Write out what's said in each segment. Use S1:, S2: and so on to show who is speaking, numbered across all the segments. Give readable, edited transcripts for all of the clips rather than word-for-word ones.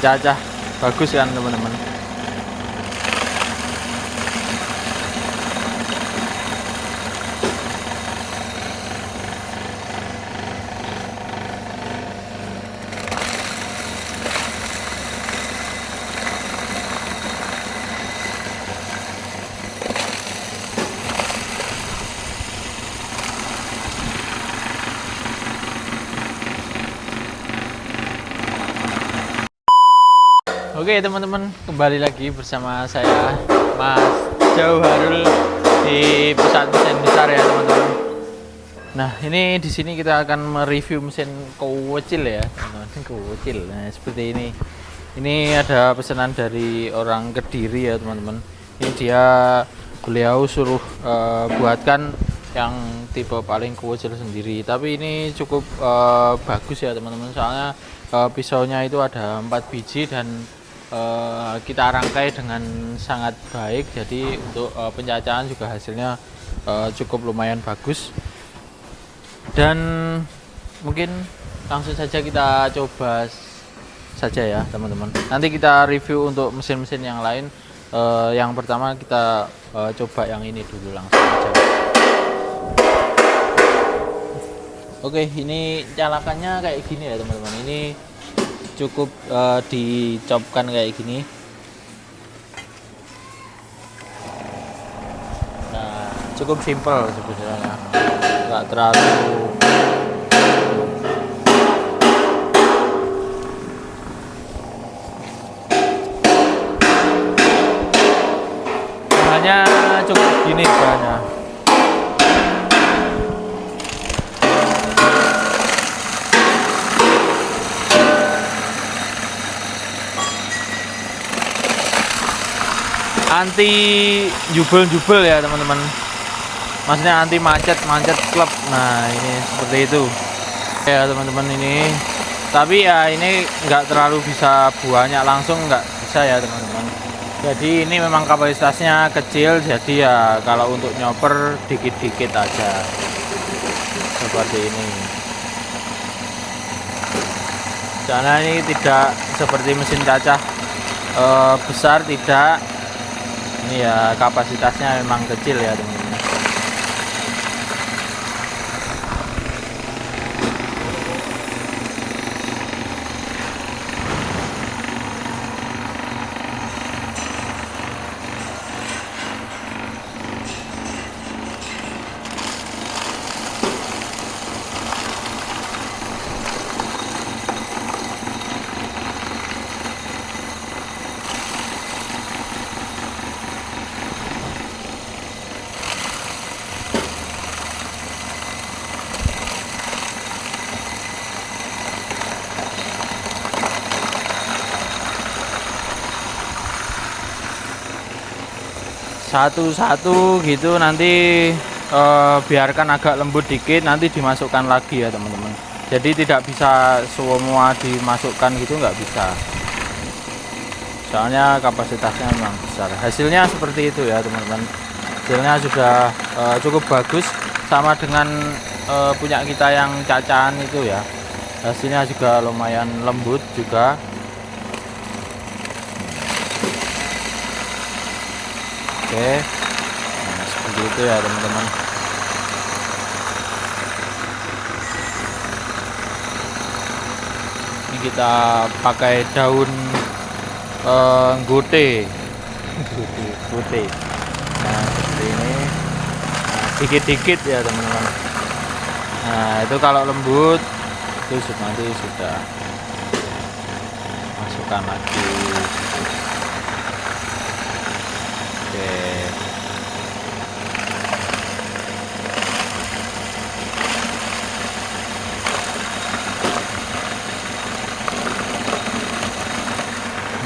S1: Cacah bagus kan teman-teman. Oke teman-teman, kembali lagi bersama saya Mas Jauharul di Pusat Mesin Besar ya teman-teman. Nah ini di sini kita akan mereview mesin kecil ya teman-teman, kecil. Nah seperti ini. Ini ada pesanan dari orang Kediri ya teman-teman. Ini beliau suruh buatkan yang tipe paling kecil sendiri. Tapi ini cukup bagus ya teman-teman. Soalnya pisaunya itu ada 4 biji dan kita rangkai dengan sangat baik, jadi untuk pencacahan juga hasilnya cukup lumayan bagus. Dan mungkin langsung saja kita coba saja ya teman-teman. Nanti kita review untuk mesin-mesin yang lain. Yang pertama kita coba yang ini dulu langsung saja. Oke, ini calakannya kayak gini ya teman-teman. Ini cukup dicopkan kayak gini. Nah cukup simple sebenarnya, nggak terlalu hanya cukup gini bahannya. Anti jubel-jubel ya teman-teman, maksudnya anti macet klep. Nah ini seperti itu ya teman-teman ini. Tapi ya ini nggak terlalu bisa banyak langsung, nggak bisa ya teman-teman. Jadi ini memang kapasitasnya kecil, jadi ya kalau untuk nyoper dikit-dikit aja seperti ini. Karena ini tidak seperti mesin cacah besar, tidak. Ini ya kapasitasnya memang kecil ya teman-teman. Satu-satu gitu, nanti biarkan agak lembut dikit, nanti dimasukkan lagi ya teman-teman. Jadi tidak bisa semua dimasukkan gitu, nggak bisa, soalnya kapasitasnya memang besar. Hasilnya seperti itu ya teman-teman. Hasilnya sudah cukup bagus, sama dengan punya kita yang cacahan itu ya. Hasilnya juga lumayan lembut juga. Oke, nah, seperti itu ya teman-teman. Ini kita pakai daun gote. Nah seperti ini, dikit-dikit ya teman-teman. Nah itu kalau lembut itu nanti sudah masukkan lagi. Oke.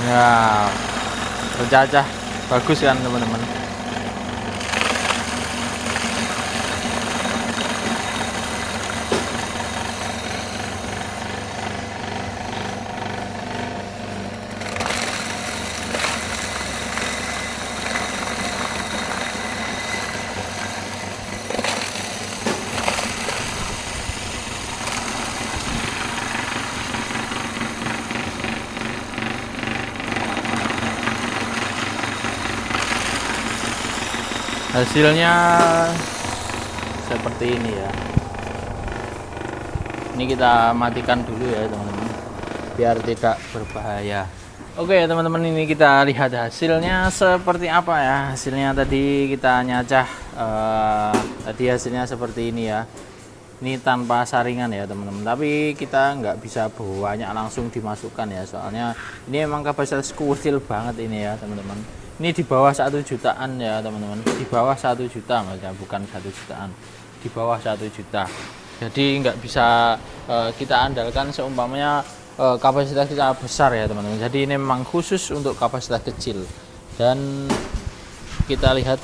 S1: Ya, tercacah bagus kan teman-teman. Hasilnya seperti ini ya. Ini kita matikan dulu ya teman-teman, biar tidak berbahaya. Oke teman-teman, ini kita lihat hasilnya seperti apa ya. Hasilnya tadi kita nyacah, tadi hasilnya seperti ini ya. Ini tanpa saringan ya teman-teman, tapi kita nggak bisa banyak langsung dimasukkan ya, soalnya ini emang kapasitas kecil banget ini ya teman-teman. Ini di bawah 1 jutaan ya teman-teman, di bawah 1 juta maksudnya, bukan 1 jutaan, di bawah 1 juta. Jadi nggak bisa kita andalkan seumpamanya kapasitas kita besar ya teman-teman. Jadi ini memang khusus untuk kapasitas kecil. Dan kita lihat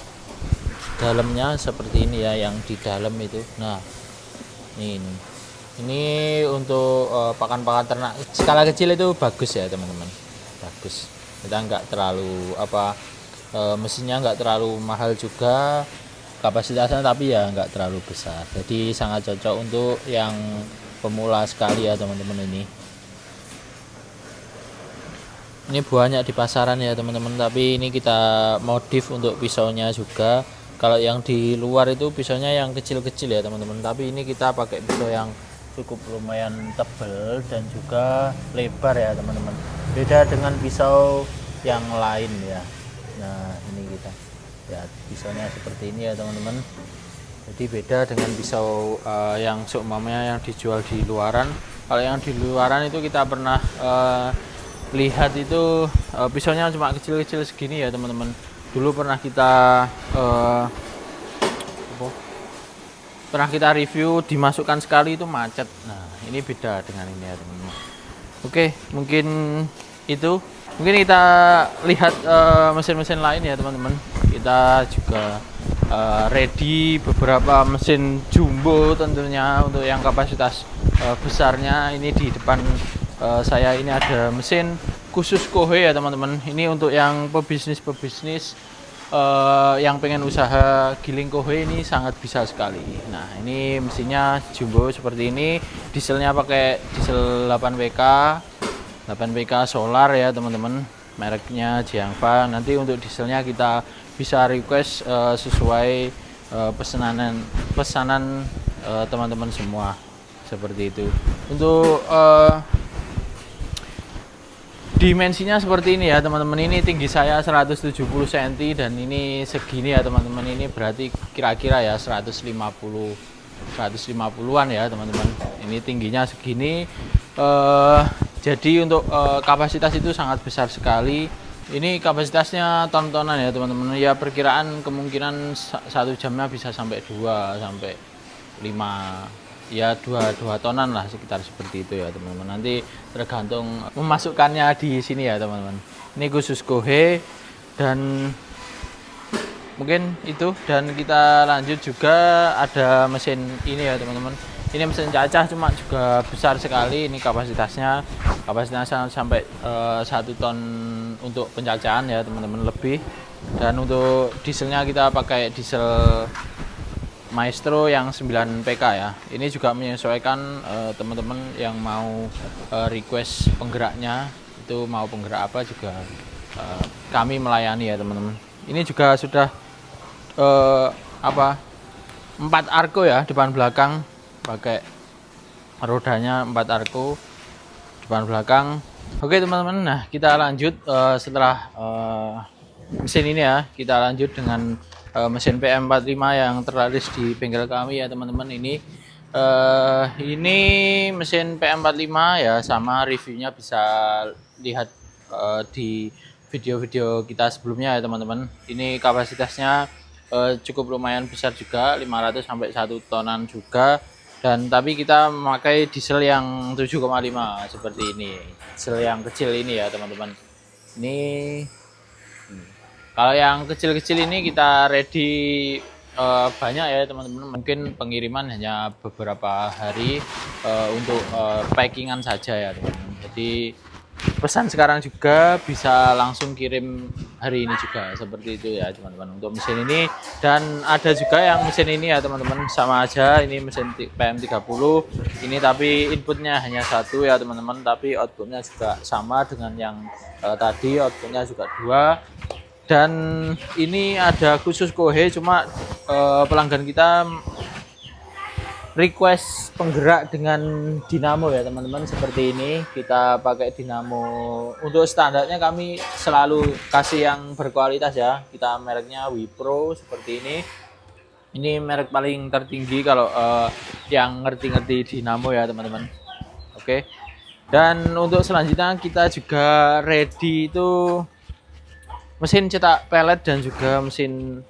S1: dalamnya seperti ini ya, yang di dalam itu. Nah ini untuk pakan-pakan ternak skala kecil itu bagus ya teman-teman, bagus. Kita nggak terlalu mesinnya nggak terlalu mahal juga kapasitasnya, tapi ya nggak terlalu besar, jadi sangat cocok untuk yang pemula sekali ya teman-teman. Ini banyak di pasaran ya teman-teman, tapi ini kita modif untuk pisaunya juga. Kalau yang di luar itu pisaunya yang kecil-kecil ya teman-teman, tapi ini kita pakai pisau yang cukup lumayan tebal dan juga lebar ya teman-teman, beda dengan pisau yang lain ya. Nah ini kita ya, pisaunya seperti ini ya teman-teman, jadi beda dengan pisau yang seumpamanya yang dijual di luaran. Kalau yang di luaran itu kita pernah lihat itu pisaunya cuma kecil-kecil segini ya teman-teman. Dulu pernah kita review, dimasukkan sekali itu macet. Nah ini beda dengan ini ya teman-teman. Oke, mungkin kita lihat mesin-mesin lain ya teman-teman. Kita juga ready beberapa mesin jumbo tentunya untuk yang kapasitas besarnya. Ini di depan saya ini ada mesin khusus Kohe ya teman-teman. Ini untuk yang pebisnis yang pengen usaha giling Kohe, ini sangat bisa sekali. Nah ini mesinnya jumbo seperti ini, dieselnya pakai diesel 8WK solar ya teman-teman, mereknya Jiangfa. Nanti untuk dieselnya kita bisa request sesuai pesanan teman-teman semua, seperti itu. Untuk dimensinya seperti ini ya teman-teman. Ini tinggi saya 170 cm dan ini segini ya teman-teman. Ini berarti kira-kira ya 150-an ya teman-teman. Ini tingginya segini. Jadi untuk kapasitas itu sangat besar sekali. Ini kapasitasnya ton-tonan ya teman-teman. Ya perkiraan kemungkinan 1 jamnya bisa sampai 2 sampai 5 ya, 2 tonan lah, sekitar seperti itu ya teman-teman. Nanti tergantung memasukkannya di sini ya teman-teman. Ini khusus Kohe dan mungkin itu. Dan kita lanjut juga ada mesin ini ya teman-teman. Ini mesin cacah, cuma juga besar sekali. Ini kapasitasnya sampai 1 ton untuk pencacahan ya teman-teman, lebih. Dan untuk dieselnya kita pakai diesel Maestro yang 9 PK ya. Ini juga menyesuaikan teman-teman yang mau request penggeraknya, itu mau penggerak apa juga kami melayani ya teman-teman. Ini juga sudah 4 arco ya, depan belakang, pakai rodanya 4 arco depan belakang. Oke teman-teman, nah kita lanjut setelah mesin ini ya, kita lanjut dengan mesin PM45 yang terlaris di bengkel kami ya teman-teman. Ini mesin PM45 ya, sama reviewnya bisa lihat di video-video kita sebelumnya ya teman-teman. Ini kapasitasnya cukup lumayan besar juga, 500 sampai 1 tonan juga. Dan tapi kita memakai diesel yang 7,5 seperti ini, diesel yang kecil ini ya teman-teman. Ini kalau yang kecil-kecil ini kita ready banyak ya teman-teman. Mungkin pengiriman hanya beberapa hari untuk packingan saja ya teman-teman. Jadi pesan sekarang juga bisa langsung kirim hari ini juga, seperti itu ya teman-teman untuk mesin ini. Dan ada juga yang mesin ini ya teman-teman, sama aja, ini mesin PM30 ini, tapi inputnya hanya 1 ya teman-teman, tapi outputnya juga sama dengan yang tadi, outputnya juga 2. Dan ini ada khusus Kohe, cuma pelanggan kita request penggerak dengan dinamo ya teman-teman, seperti ini. Kita pakai dinamo. Untuk standarnya kami selalu kasih yang berkualitas ya. Kita mereknya Wipro seperti ini. Ini merek paling tertinggi kalau yang ngerti-ngerti dinamo ya teman-teman. Oke. Dan untuk selanjutnya kita juga ready itu mesin cetak pelet dan juga mesin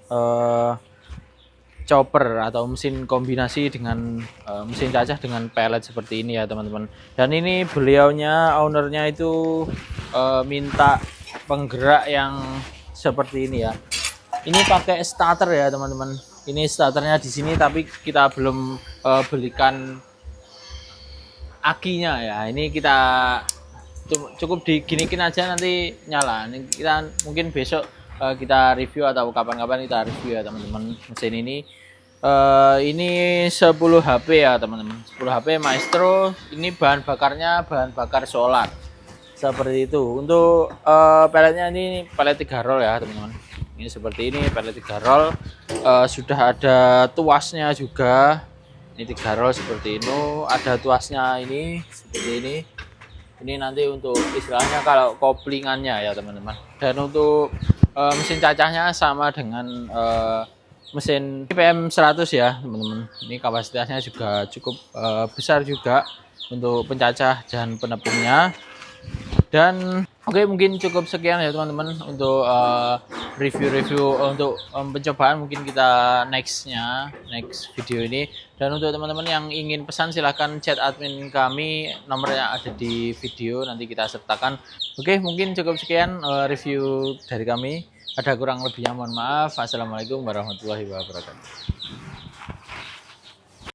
S1: chopper atau mesin kombinasi dengan mesin cacah dengan pelet seperti ini ya teman-teman. Dan ini beliaunya, ownernya itu minta penggerak yang seperti ini ya. Ini pakai starter ya teman-teman. Ini starternya di sini, tapi kita belum belikan akinya ya. Ini kita cukup diginikin aja, nanti nyala. Ini kita mungkin besok kita review atau kapan-kapan kita review ya teman-teman mesin ini. Ini 10 HP ya teman-teman, 10 HP Maestro. Ini bahan bakarnya bahan bakar solar seperti itu. Untuk peletnya ini pelet 3 roll ya teman-teman. Ini seperti ini pelet 3 roll. Sudah ada tuasnya juga. Ini 3 roll seperti ini. Ada tuasnya ini seperti ini. Ini nanti untuk istilahnya kalau koplingannya ya teman-teman. Dan untuk mesin cacahnya sama dengan mesin PM 100 ya teman-teman. Ini kapasitasnya juga cukup besar juga untuk pencacah dan penepungnya. Dan oke, mungkin cukup sekian ya teman-teman untuk review-review untuk pencobaan. Mungkin kita next video ini. Dan untuk teman-teman yang ingin pesan silahkan chat admin kami, nomornya ada di video, nanti kita sertakan. Oke, mungkin cukup sekian review dari kami. Ada kurang lebihnya mohon maaf. Assalamualaikum warahmatullahi wabarakatuh.